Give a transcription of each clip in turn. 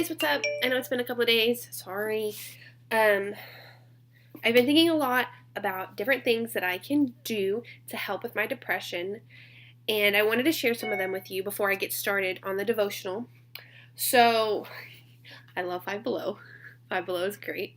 guys, what's up? I know it's been a couple of days. Sorry. I've been thinking a lot about different things that I can do to help with my depression, and I wanted to share some of them with you before I get started on the devotional. So, I love Five Below. Five Below is great.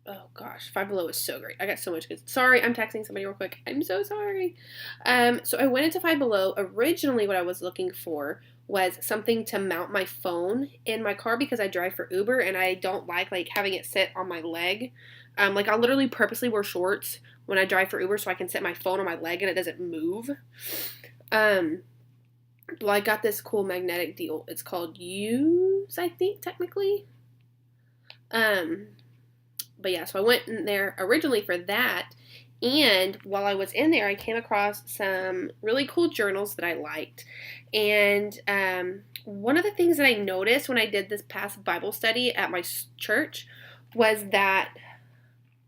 Oh gosh, Five Below is so great. I got so much good. Sorry, I'm texting somebody real quick. I'm so sorry. So I went into Five Below. Originally, what I was looking for was something to mount my phone in my car because I drive for Uber and I don't like having it sit on my leg. I literally purposely wear shorts when I drive for Uber so I can sit my phone on my leg and it doesn't move. Well, I got this cool magnetic deal. It's called Use, I think, technically. But yeah, so I went in there originally for that, and while I was in there, I came across some really cool journals that I liked, and one of the things that I noticed when I did this past Bible study at my church was that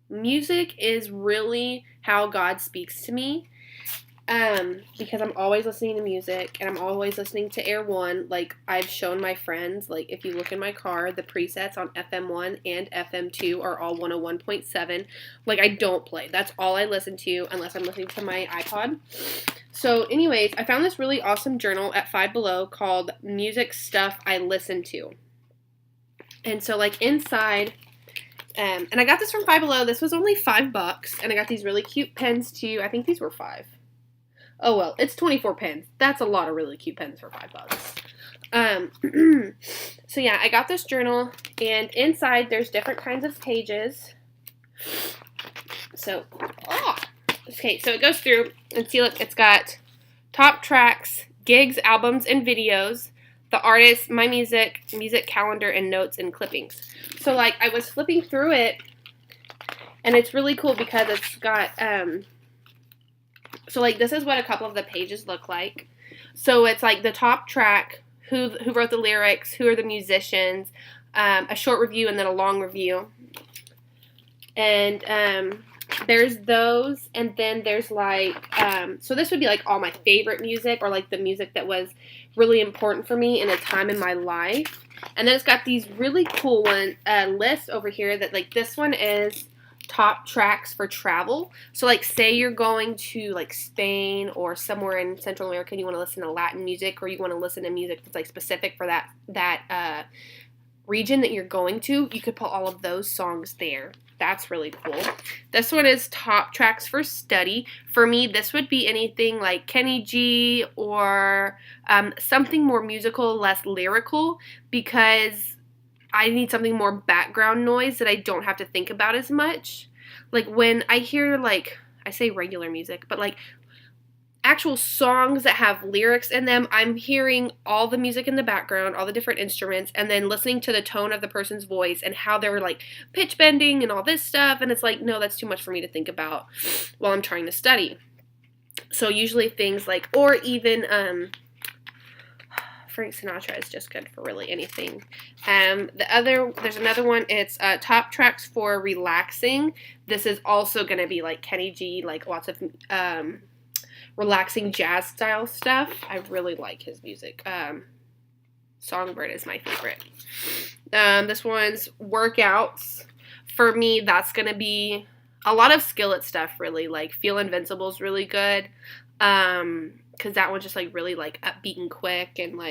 music is really how God speaks to me. Because I'm always listening to music and I'm always listening to Air One. Like, I've shown my friends, if you look in my car, the presets on FM1 and FM2 are all 101.7. I don't play. That's all I listen to unless I'm listening to my iPod. So, anyways, I found this really awesome journal at Five Below called Music Stuff I Listen to. And so, inside... and I got this from Five Below. This was only $5, and I got these really cute pens, too. I think these were $5. Oh, well, it's 24 pens. That's a lot of really cute pens for $5. So, yeah, I got this journal, and inside there's different kinds of pages. So, okay, so it goes through, and see, look, it's got top tracks, gigs, albums, and videos, the artist, my music, music calendar, and notes and clippings. So, I was flipping through it, and it's really cool because it's got, so, this is what a couple of the pages look like. So, it's, the top track, who wrote the lyrics, who are the musicians, a short review, and then a long review. And, there's those, and then there's, so this would be, all my favorite music, or, the music that was really important for me in a time in my life. And then it's got these really cool lists over here that, this one is top tracks for travel. So, say you're going to, Spain or somewhere in Central America and you want to listen to Latin music, or you want to listen to music that's, specific for that region that you're going to, you could put all of those songs there. That's really cool. This one is top tracks for study. For me, this would be anything like Kenny G or something more musical, less lyrical, because I need something more background noise that I don't have to think about as much. When I hear, I say regular music, but, actual songs that have lyrics in them, I'm hearing all the music in the background, all the different instruments, and then listening to the tone of the person's voice and how they were, pitch bending and all this stuff, and it's no, that's too much for me to think about while I'm trying to study. So usually things or even, Frank Sinatra is just good for really anything. There's another one, it's top tracks for relaxing. This is also going to be Kenny G, lots of relaxing jazz style stuff. I really like his music. Songbird is my favorite. This one's workouts. For me, that's going to be a lot of Skillet stuff, really. Feel Invincible is really good. Because that one's just, really, upbeat and quick and,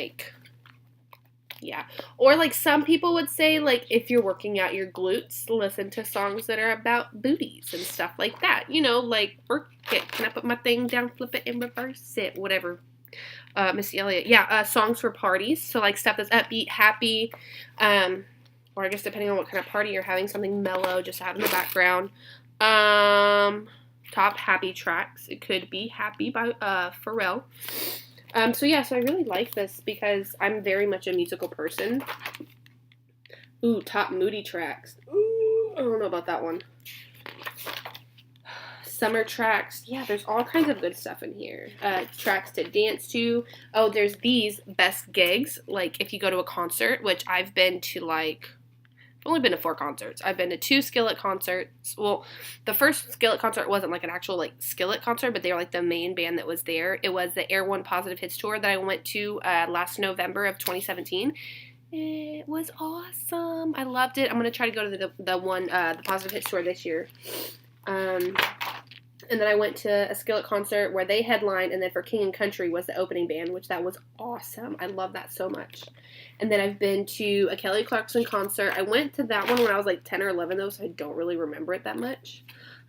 yeah. Or, some people would say, if you're working out your glutes, listen to songs that are about booties and stuff like that. You know, work it. Can I put my thing down, flip it, and reverse it? Whatever. Missy Elliott. Yeah, songs for parties. So, stuff that's upbeat, happy, or I guess depending on what kind of party you're having, something mellow just to have in the background. Top happy tracks. It could be Happy by Pharrell. So I really like this because I'm very much a musical person. Ooh, top moody tracks. Ooh, I don't know about that one. Summer tracks. Yeah, there's all kinds of good stuff in here. Tracks to dance to. Oh, there's these best gigs. If you go to a concert, which I've been to only been to 4 concerts. I've been to 2 Skillet concerts. Well, the first Skillet concert wasn't like an actual like Skillet concert, but they were like the main band that was there. It was the Air One Positive Hits tour that I went to last November of 2017. It was awesome. I loved it. I'm gonna try to go to the Positive Hits tour this year. And then I went to a Skillet concert where they headlined, and then for King and Country was the opening band, which that was awesome. I love that so much. And then I've been to a Kelly Clarkson concert. I went to that one when I was like 10 or 11, though, so I don't really remember it that much.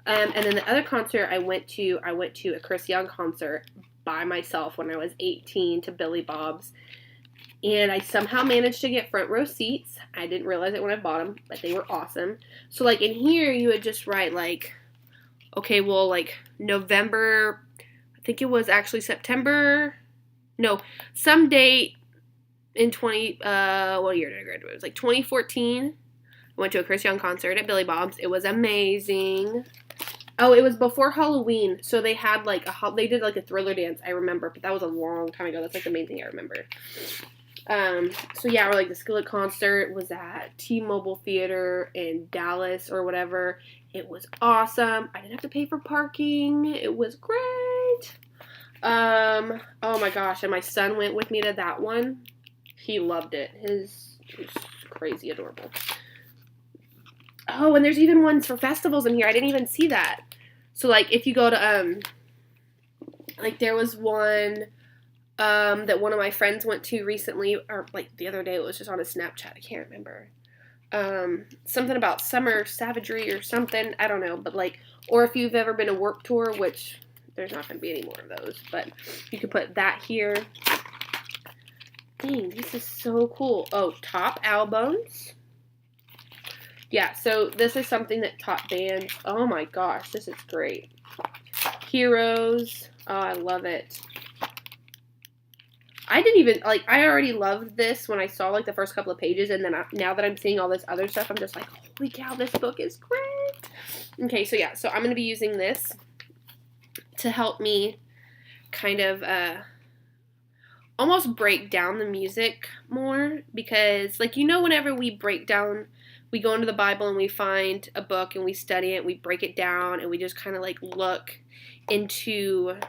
And then the other concert I went to a Chris Young concert by myself when I was 18 to Billy Bob's. And I somehow managed to get front row seats. I didn't realize it when I bought them, but they were awesome. So, like, in here, you would just write, like, okay, well, like, November, I think it was actually September, no, some date in what year did I graduate? It was like 2014. I went to a Chris Young concert at Billy Bob's. It was amazing. Oh, it was before Halloween, so they had, like, they did, like, a Thriller dance, I remember, but that was a long time ago. That's, like, the main thing I remember. So yeah, or like the Skillet concert was at T-Mobile Theater in Dallas or whatever. It was awesome. I didn't have to pay for parking. It was great. Oh my gosh, and my son went with me to that one. He loved it. He's crazy adorable. Oh, and there's even ones for festivals in here. I didn't even see that. So like if you go to like there was one that one of my friends went to recently, or like the other day, it was just on a Snapchat, I can't remember. Something about summer savagery or something, I don't know, but like, or if you've ever been to Warped Tour, which there's not going to be any more of those, but you could put that here. Dang, this is so cool. Oh, top albums. Yeah, so this is something that top bands, oh my gosh, this is great. Heroes, oh, I love it. I didn't even, like, I already loved this when I saw, like, the first couple of pages, and then now that I'm seeing all this other stuff, I'm just like, holy cow, this book is great. Okay, so yeah, so I'm going to be using this to help me kind of almost break down the music more, because, like, you know, whenever we break down, we go into the Bible and we find a book and we study it, we break it down, and we just kind of, like, look into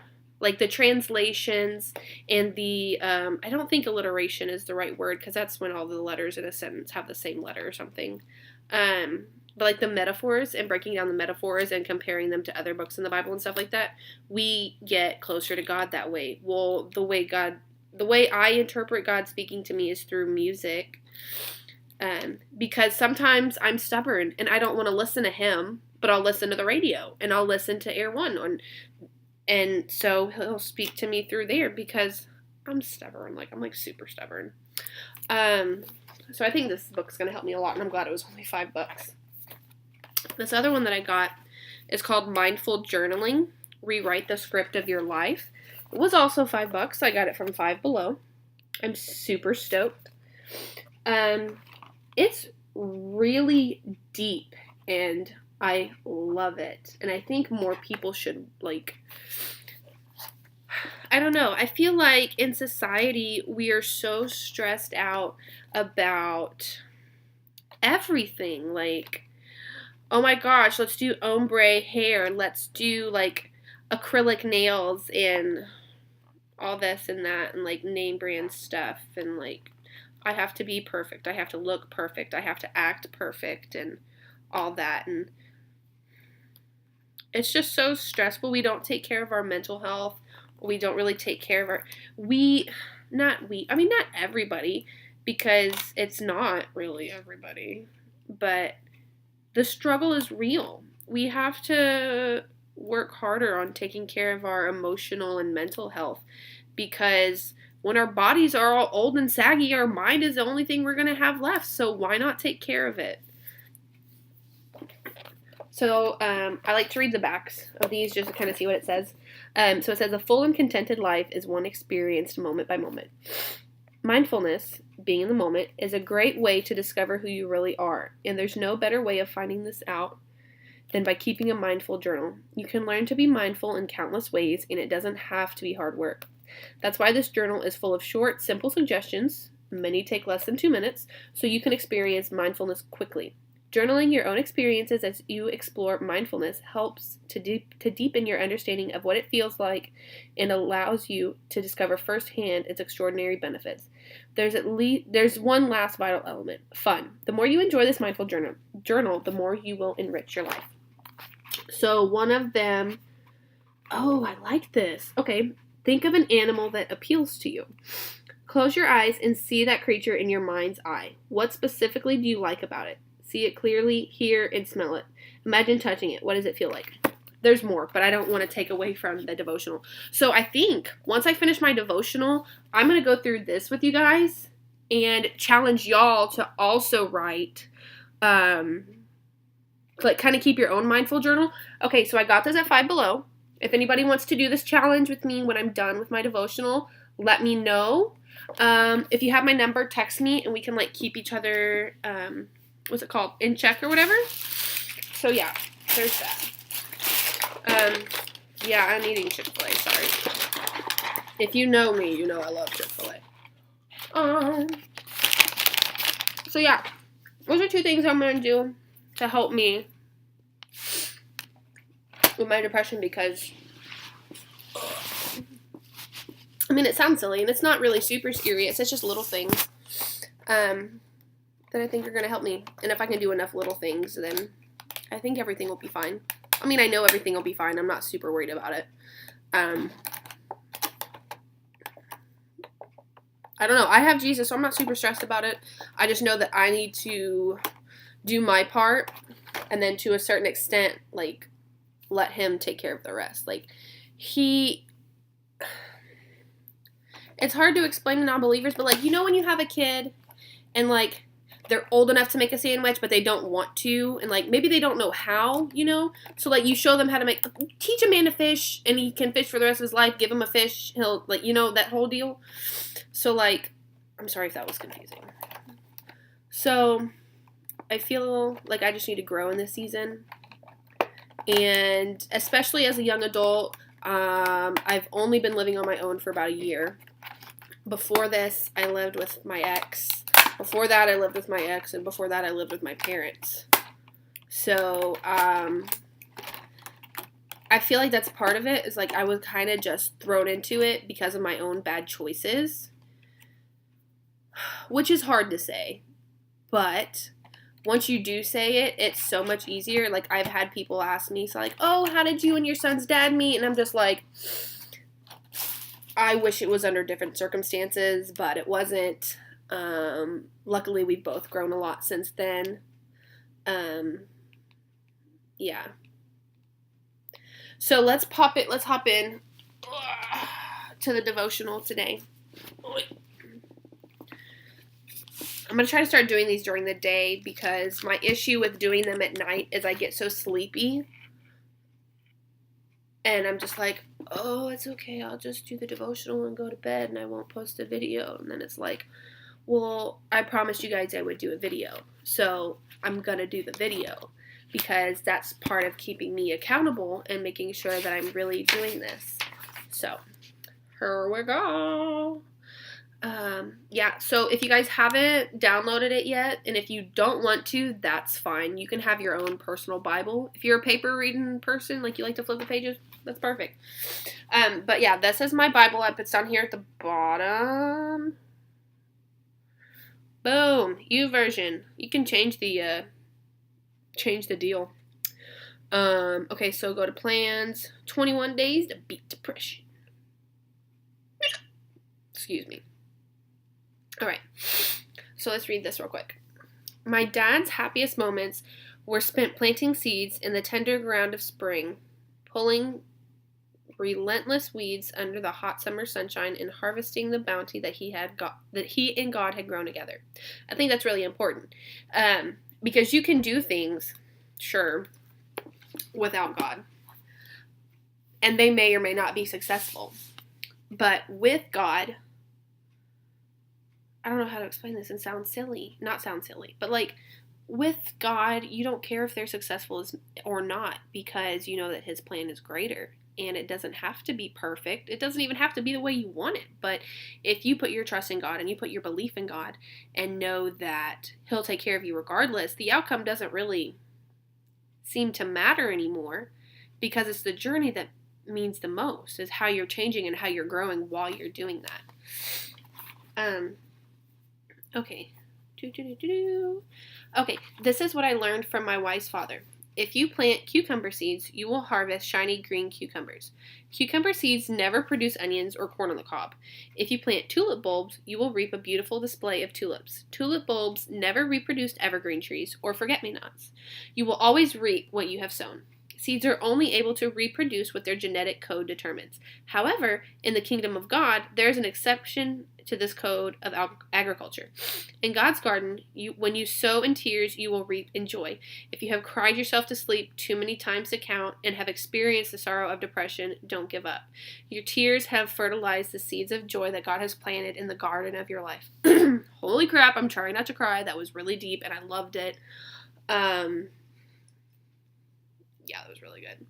like the translations and the, I don't think alliteration is the right word, because that's when all the letters in a sentence have the same letter or something. But like the metaphors and breaking down the metaphors and comparing them to other books in the Bible and stuff like that, we get closer to God that way. Well, the way I interpret God speaking to me is through music. Because sometimes I'm stubborn and I don't want to listen to him, but I'll listen to the radio and I'll listen to Air One and so he'll speak to me through there because I'm stubborn. Like, I'm like super stubborn. So I think this book's going to help me a lot, and I'm glad it was only $5. This other one that I got is called Mindful Journaling, Rewrite the Script of Your Life. It was also $5. I got it from Five Below. I'm super stoked. It's really deep, and I love it. And I think more people should, like, I don't know. I feel like in society, we are so stressed out about everything. Like, oh my gosh, let's do ombre hair. Let's do, like, acrylic nails and all this and that and, like, name brand stuff. And, like, I have to be perfect. I have to look perfect. I have to act perfect and all that. And it's just so stressful. We don't take care of our mental health. We don't really take care of not everybody, because it's not really everybody, but the struggle is real. We have to work harder on taking care of our emotional and mental health, because when our bodies are all old and saggy, our mind is the only thing we're going to have left, so why not take care of it? So, I like to read the backs of these just to kind of see what it says. So it says, a full and contented life is one experienced moment by moment. Mindfulness, being in the moment, is a great way to discover who you really are. And there's no better way of finding this out than by keeping a mindful journal. You can learn to be mindful in countless ways, and it doesn't have to be hard work. That's why this journal is full of short, simple suggestions Many take less than 2 minutes, so you can experience mindfulness quickly. Journaling your own experiences as you explore mindfulness helps to deepen your understanding of what it feels like and allows you to discover firsthand its extraordinary benefits. There's one last vital element: fun. The more you enjoy this mindful journal, the more you will enrich your life. So one of them, oh, I like this. Okay, think of an animal that appeals to you. Close your eyes and see that creature in your mind's eye. What specifically do you like about it? See it clearly, hear and smell it. Imagine touching it. What does it feel like? There's more, but I don't want to take away from the devotional. So I think once I finish my devotional, I'm going to go through this with you guys and challenge y'all to also write, like kind of keep your own mindful journal. Okay, so I got this at Five Below. If anybody wants to do this challenge with me when I'm done with my devotional, let me know. If you have my number, text me and we can like keep each other, what's it called, in check or whatever. So yeah, there's that. Yeah, I'm eating Chick-fil-A, sorry. If you know me, you know I love Chick-fil-A. So yeah, those are 2 things I'm going to do to help me with my depression, because I mean, it sounds silly, and it's not really super serious. It's just little things that I think are going to help me. And if I can do enough little things, then I think everything will be fine. I mean, I know everything will be fine. I'm not super worried about it. I don't know. I have Jesus, so I'm not super stressed about it. I just know that I need to do my part, and then to a certain extent, like, let him take care of the rest. Like, it's hard to explain to non-believers, but, like, you know when you have a kid and, like, they're old enough to make a sandwich, but they don't want to, and, like, maybe they don't know how, you know? So, like, you show them how to teach a man to fish, and he can fish for the rest of his life. Give him a fish, he'll, like, you know, that whole deal. So, like, I'm sorry if that was confusing. So, I feel like I just need to grow in this season. And especially as a young adult, I've only been living on my own for about a year. Before this, I lived with my ex. Before that, I lived with my ex. And before that, I lived with my parents. So, I feel like that's part of it. Is like I was kind of just thrown into it because of my own bad choices. Which is hard to say. But once you do say it, it's so much easier. Like, I've had people ask me, so like, oh, how did you and your son's dad meet? And I'm just like, I wish it was under different circumstances, but it wasn't. Luckily, we've both grown a lot since then. Yeah. So let's hop in to the devotional today. I'm going to try to start doing these during the day, because my issue with doing them at night is I get so sleepy. And I'm just like, oh, it's okay. I'll just do the devotional and go to bed, and I won't post a video. And then it's like, well, I promised you guys I would do a video. So I'm going to do the video, because that's part of keeping me accountable and making sure that I'm really doing this. So here we go. Yeah, so if you guys haven't downloaded it yet, and if you don't want to, that's fine. You can have your own personal Bible. If you're a paper reading person, like you like to flip the pages, that's perfect. But yeah, this is my Bible app. It's down here at the bottom. Boom, YouVersion. You can change the deal. Okay, so go to plans. 21 days to beat depression. Excuse me. All right, so let's read this real quick. My dad's happiest moments were spent planting seeds in the tender ground of spring, pulling relentless weeds under the hot summer sunshine, and harvesting the bounty that he and God had grown together. I think that's really important, because you can do things, sure, without God, and they may or may not be successful, but with God, I don't know how to explain this and not sound silly, but like with God, you don't care if they're successful or not, because you know that his plan is greater, and it doesn't have to be perfect. It doesn't even have to be the way you want it. But if you put your trust in God and you put your belief in God and know that He'll take care of you regardless, the outcome doesn't really seem to matter anymore, because it's the journey that means the most, is how you're changing and how you're growing while you're doing that. Okay. Okay, this is what I learned from my wise father. If you plant cucumber seeds, you will harvest shiny green cucumbers. Cucumber seeds never produce onions or corn on the cob. If you plant tulip bulbs, you will reap a beautiful display of tulips. Tulip bulbs never reproduced evergreen trees or forget-me-nots. You will always reap what you have sown. Seeds are only able to reproduce what their genetic code determines. However, in the kingdom of God, there is an exception to this code of agriculture. In God's garden, when you sow in tears, you will reap in joy. If you have cried yourself to sleep too many times to count and have experienced the sorrow of depression, don't give up. Your tears have fertilized the seeds of joy that God has planted in the garden of your life. Holy crap, I'm trying not to cry. That was really deep, and I loved it. Yeah, that was really good.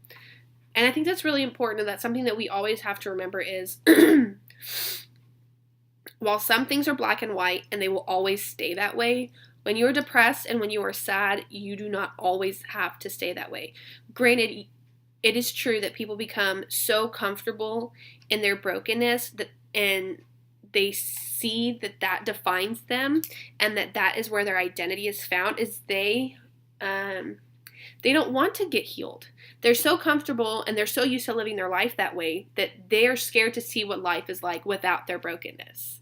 And I think that's really important, and that's something that we always have to remember is while some things are black and white and they will always stay that way, when you are depressed and when you are sad, you do not always have to stay that way. Granted, it is true that people become so comfortable in their brokenness and they see that defines them, and that is where their identity is found, is they don't want to get healed. They're so comfortable and they're so used to living their life that way that they're scared to see what life is like without their brokenness.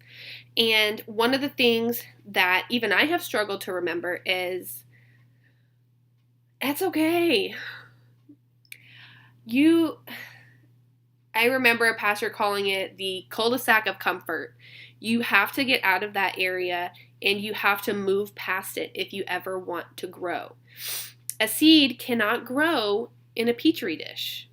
And one of the things that even I have struggled to remember is, it's okay. I remember a pastor calling it the cul-de-sac of comfort. You have to get out of that area and you have to move past it if you ever want to grow. A seed cannot grow in a petri dish.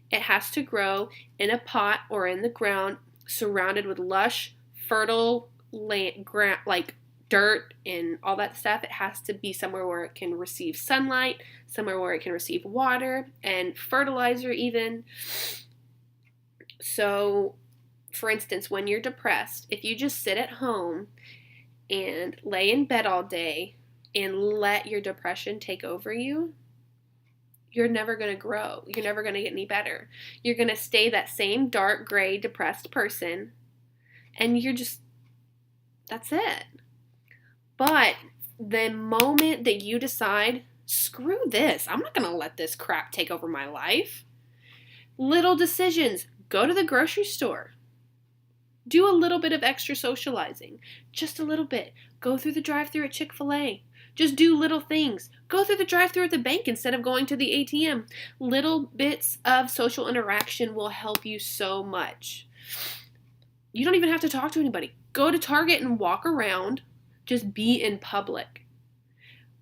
It has to grow in a pot or in the ground, surrounded with lush, fertile land, like dirt and all that stuff. It has to be somewhere where it can receive sunlight, somewhere where it can receive water and fertilizer even. So, for instance, when you're depressed, if you just sit at home and lay in bed all day and let your depression take over you, you're never going to grow. You're never going to get any better. You're going to stay that same dark, gray, depressed person, and that's it. But the moment that you decide, screw this, I'm not going to let this crap take over my life. Little decisions. Go to the grocery store. Do a little bit of extra socializing. Just a little bit. Go through the drive-thru at Chick-fil-A. Just do little things. Go through the drive-thru at the bank instead of going to the ATM. Little bits of social interaction will help you so much. You don't even have to talk to anybody. Go to Target and walk around. Just be in public.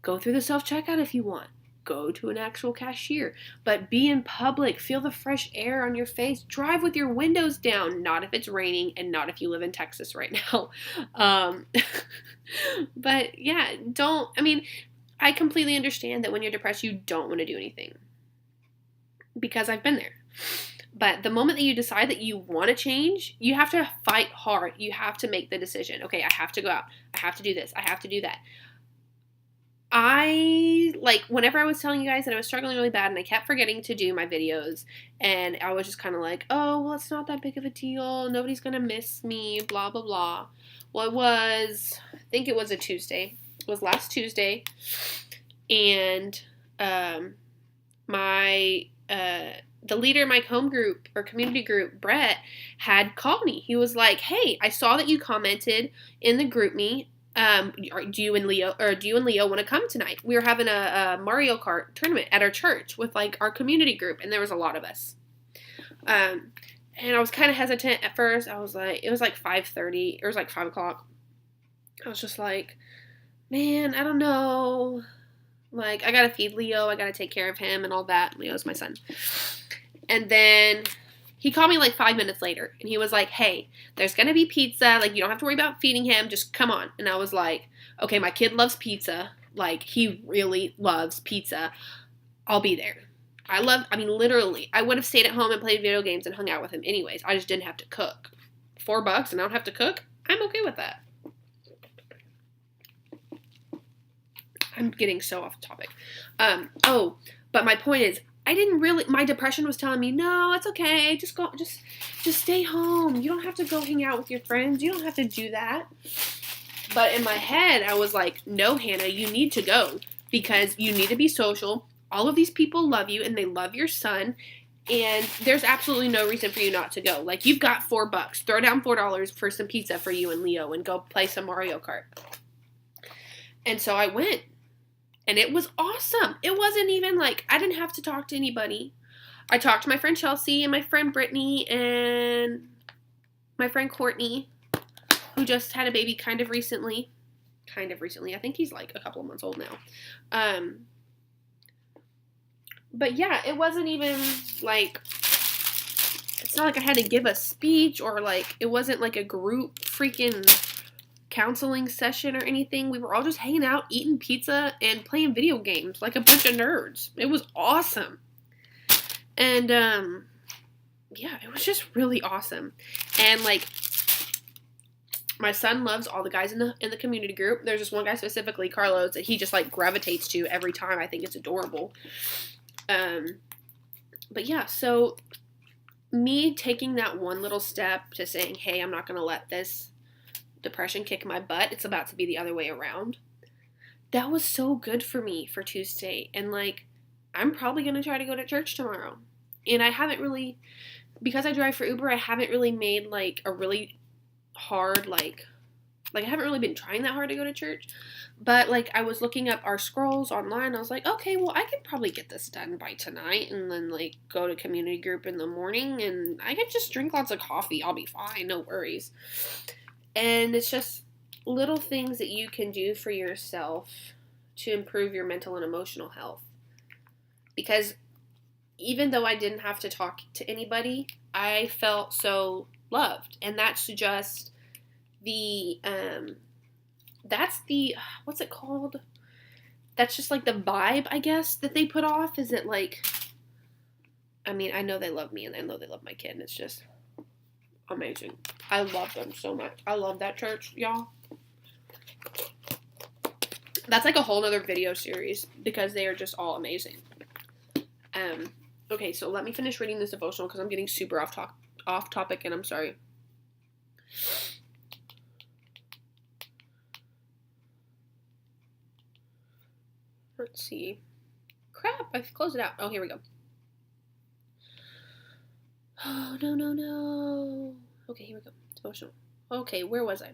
Go through the self-checkout if you want. Go to an actual cashier. But be in public. Feel the fresh air on your face. Drive with your windows down. Not if it's raining and not if you live in Texas right now. But yeah, I completely understand that when you're depressed, you don't want to do anything. Because I've been there. But the moment that you decide that you want to change, you have to fight hard. You have to make the decision. Okay, I have to go out. I have to do this. I have to do that. Whenever I was telling you guys that I was struggling really bad and I kept forgetting to do my videos, and I was just kind of like, oh, well, it's not that big of a deal. Nobody's going to miss me, blah, blah, blah. Well, I think it was a Tuesday. It was last Tuesday. And the leader of my home group or community group, Brett, had called me. He was like, hey, I saw that you commented in the group me. Do you and Leo want to come tonight? We were having a Mario Kart tournament at our church with our community group, and there was a lot of us. And I was kind of hesitant at first. I was like, it was 5:30. It was 5 o'clock. I was just like, man, I don't know. I gotta feed Leo. I gotta take care of him and all that. Leo's my son. And then he called me 5 minutes later, and he was like, hey, there's going to be pizza. You don't have to worry about feeding him. Just come on. And I was like, okay, my kid loves pizza. He really loves pizza. I'll be there. Literally, I would have stayed at home and played video games and hung out with him anyways. I just didn't have to cook. $4 and I don't have to cook? I'm okay with that. I'm getting so off topic. But my point is, my depression was telling me, no, it's okay. Just stay home. You don't have to go hang out with your friends. You don't have to do that. But in my head, I was like, no, Hannah, you need to go because you need to be social. All of these people love you and they love your son. And there's absolutely no reason for you not to go. Like, you've got $4. Throw down $4 for some pizza for you and Leo and go play some Mario Kart. And so I went. And it was awesome. It wasn't even like, I didn't have to talk to anybody. I talked to my friend Chelsea and my friend Brittany and my friend Courtney, who just had a baby kind of recently. I think he's like a couple of months old now. But yeah, it wasn't even like, it's not like I had to give a speech or like, it wasn't like a group freaking counseling session or anything. We were all just hanging out, eating pizza, and playing video games like a bunch of nerds. It was awesome. And, yeah, it was just really awesome. And, like, my son loves all the guys in the community group. There's this one guy specifically, Carlos, that he just, like, gravitates to every time. I think it's adorable. But, yeah, so me taking that one little step to saying, hey, I'm not going to let this depression kick my butt. It's about to be the other way around. That was so good for me for Tuesday. And like, I'm probably going to try to go to church tomorrow. And I haven't really, because I drive for Uber, I haven't really made like a really hard, like I haven't really been trying that hard to go to church. But like, I was looking up our scrolls online. I was like, okay, well, I could probably get this done by tonight and then like go to community group in the morning and I could just drink lots of coffee. I'll be fine. No worries. And it's just little things that you can do for yourself to improve your mental and emotional health. Because even though I didn't have to talk to anybody, I felt so loved. And that's just what's it called? That's just like the vibe, I guess, that they put off. Is it like, I mean, I know they love me and I know they love my kid and it's just amazing. I love them so much. I love that church, y'all. That's like a whole other video series because they are just all amazing. Okay, so let me finish reading this devotional because I'm getting super off topic and I'm sorry. Let's see. Crap, I've closed it out. Oh, here we go. Oh, no. Okay, here we go. Devotional. Okay, where was I?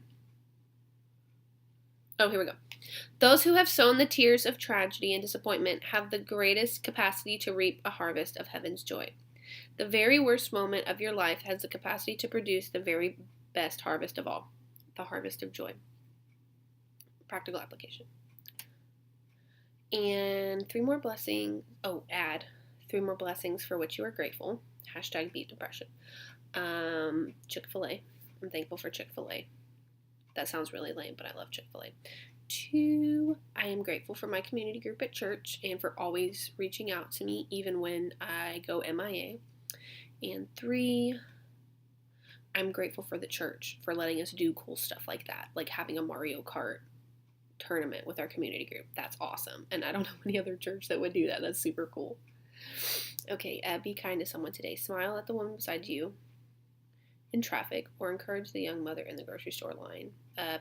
Oh, here we go. Those who have sown the tears of tragedy and disappointment have the greatest capacity to reap a harvest of heaven's joy. The very worst moment of your life has the capacity to produce the very best harvest of all, the harvest of joy. Practical application. And 3 more blessings. Oh, add 3 more blessings for which you are grateful. # beat depression. Chick-fil-A. I'm thankful for Chick-fil-A. That sounds really lame, but I love Chick-fil-A. 2, I am grateful for my community group at church and for always reaching out to me even when I go MIA. And 3, I'm grateful for the church for letting us do cool stuff like that, like having a Mario Kart tournament with our community group. That's awesome. And I don't know any other church that would do that. That's super cool. Okay, be kind to someone today. Smile at the woman beside you in traffic, or encourage the young mother in the grocery store line.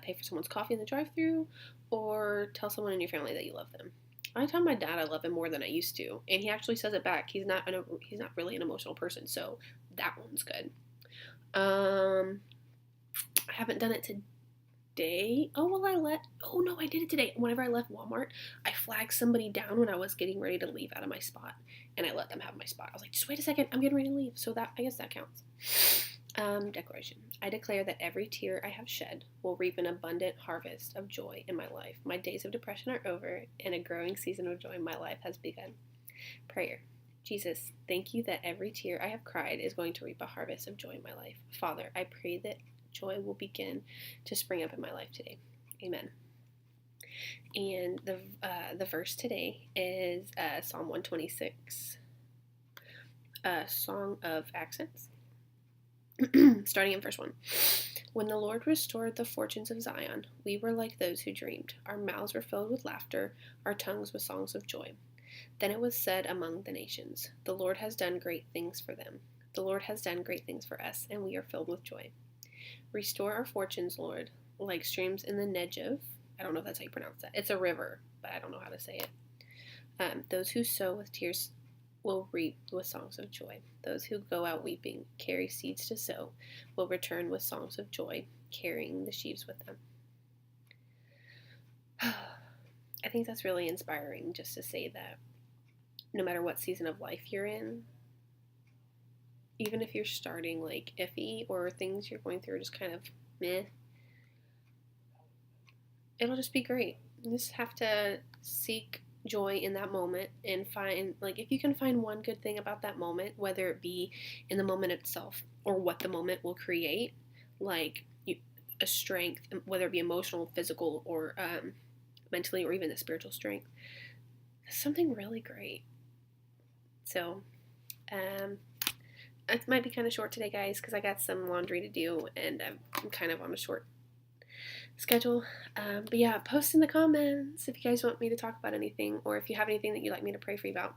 Pay for someone's coffee in the drive-thru, or tell someone in your family that you love them. I tell my dad I love him more than I used to, and he actually says it back. He's not really an emotional person, so that one's good. I haven't done it today. I did it today. Whenever I left Walmart, I flagged somebody down when I was getting ready to leave out of my spot, and I let them have my spot. I was like, just wait a second, I'm getting ready to leave. So I guess that counts. Declaration. I declare that every tear I have shed will reap an abundant harvest of joy in my life. My days of depression are over, and a growing season of joy in my life has begun. Prayer. Jesus, thank you that every tear I have cried is going to reap a harvest of joy in my life. Father, I pray that joy will begin to spring up in my life today. Amen. And the verse today is Psalm 126. a song of accents. Starting in verse 1. When the Lord restored the fortunes of Zion, we were like those who dreamed. Our mouths were filled with laughter, our tongues with songs of joy. Then it was said among the nations, the Lord has done great things for them. The Lord has done great things for us, and we are filled with joy. Restore our fortunes, Lord, like streams in the Negev. I don't know if that's how you pronounce that. It's a river, but I don't know how to say it. Those who sow with tears will reap with songs of joy. Those who go out weeping, carry seeds to sow, will return with songs of joy, carrying the sheaves with them. I think that's really inspiring just to say that no matter what season of life you're in, even if you're starting like iffy or things you're going through are just kind of meh, it'll just be great. You just have to seek joy in that moment and find, like, if you can find one good thing about that moment, whether it be in the moment itself or what the moment will create, like a strength, whether it be emotional, physical, or mentally, or even the spiritual strength, something really great. So it might be kind of short today, guys, because I got some laundry to do and I'm kind of on a short schedule. But yeah, post in the comments if you guys want me to talk about anything, or if you have anything that you'd like me to pray for you about.